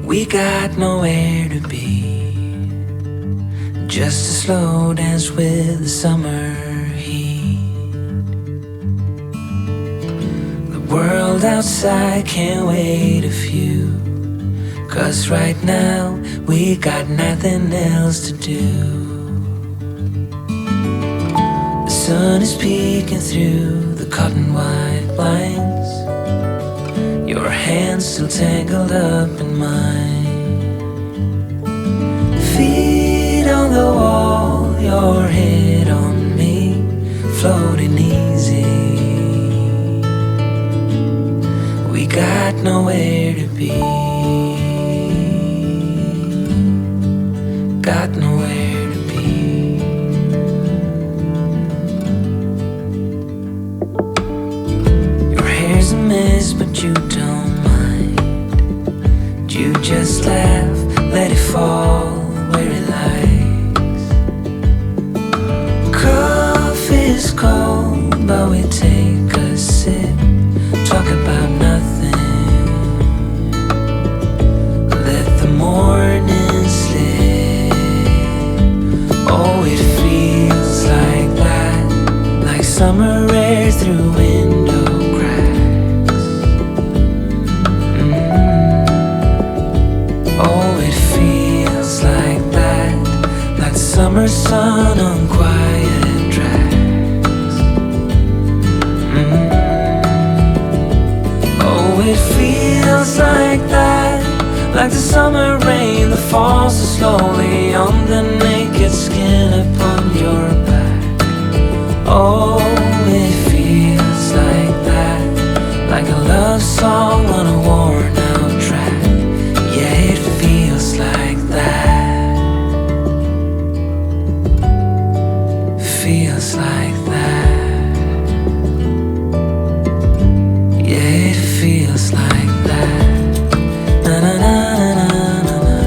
We got nowhere to be, just a slow dance with the summer heat. The world outside can't wait a few, 'cause right now we got nothing else to do. The sun is peeking through the cotton white blinds, your hands still tangled up in mine. Feet on the wall, your head on me, floating easy. We got nowhere to be, got nowhere to be. Your hair's a mess, but you don't mind. You just laugh, let it fall where it likes. Coffee's cold, but we take a sip, talk about nothing. Let the morning slip. Oh, it feels like that, like summer air through window cracks. Oh, it feels like that, like the summer sun on quiet tracks. Oh, it feels like that, like the summer rain that falls so slowly on the naked skin upon your back. Oh, it feels like that, like a love song on a worn out track. Yeah, it feels like that, feels like that. Yeah, it feels like that. Na na na na na na.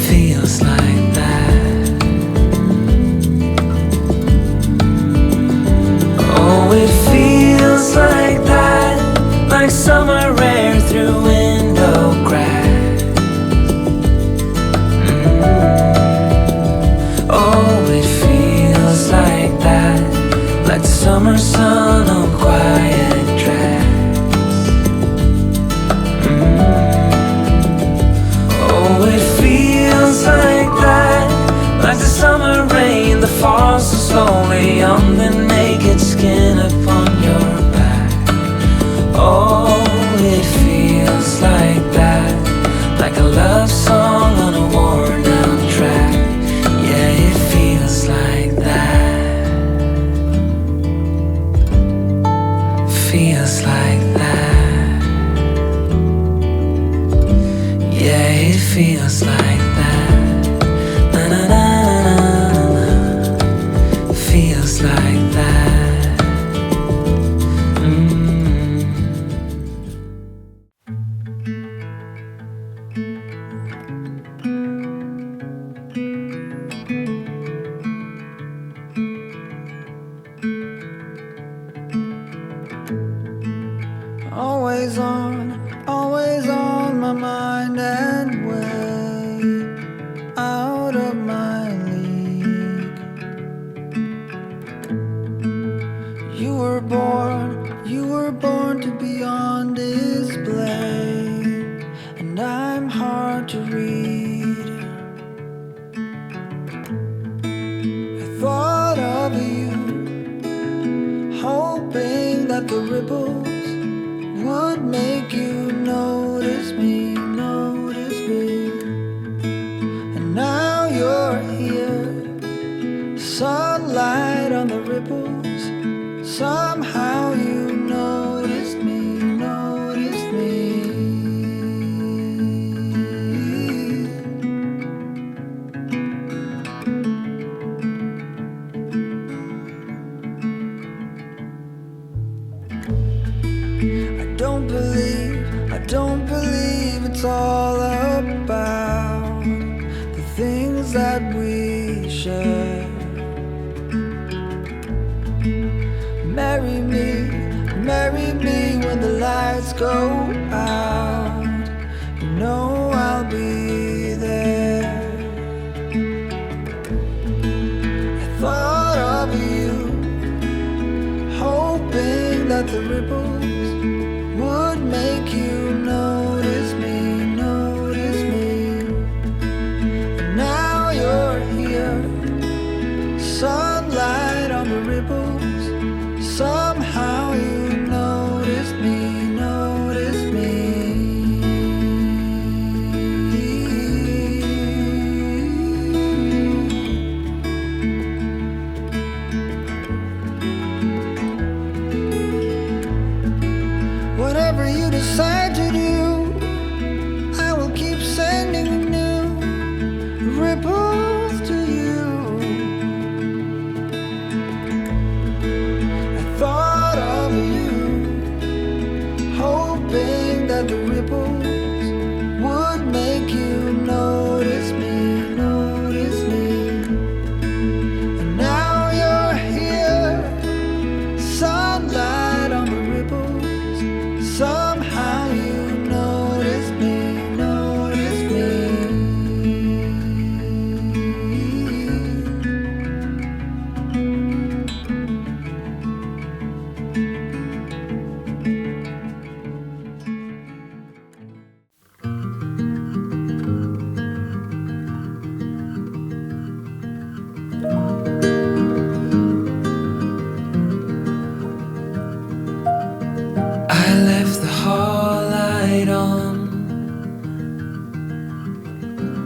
Feels like that. Oh, it feels like that, like summer air through window cracks. Oh, it feels like that, like the summer sun on quiet tracks. Oh, it feels like that, like the summer rain that falls so slowly on the naked skin upon your back. Oh, it feels like that, like a love song on a worn out track. Yeah, it feels like that, feels like that. Yeah, it feels like that. Na na na na na na. Feels like that. Always on my mind and way out of my league. You were born to be on display, and I'm hard to read. I thought of you, hoping that the ripples would make you notice me. And now you're here, sunlight on the ripples. Somehow you noticed me. I don't believe it's all about the things that we share. Marry me when the lights go out. You know ripples would make you notice me, notice me. And now you're here, sunlight on the ripples. Somehow you notice me, notice me. Whatever you decide to do, I will keep sending new ripples to you. I thought of you, hoping that the ripples would make you notice me, notice me. And now you're here, sunlight on the ripples. Somehow you notice me, notice me. I left the hall light on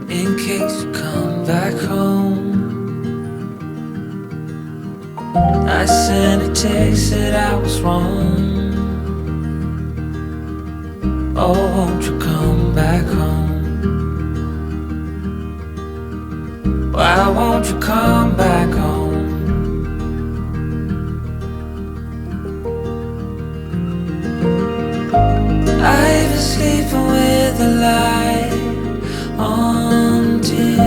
in case you come back home. I sent a text that I was wrong. Oh, won't you come back home? Why won't you come back home? I've been sleeping with the light on dim.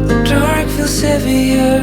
The dark feels heavier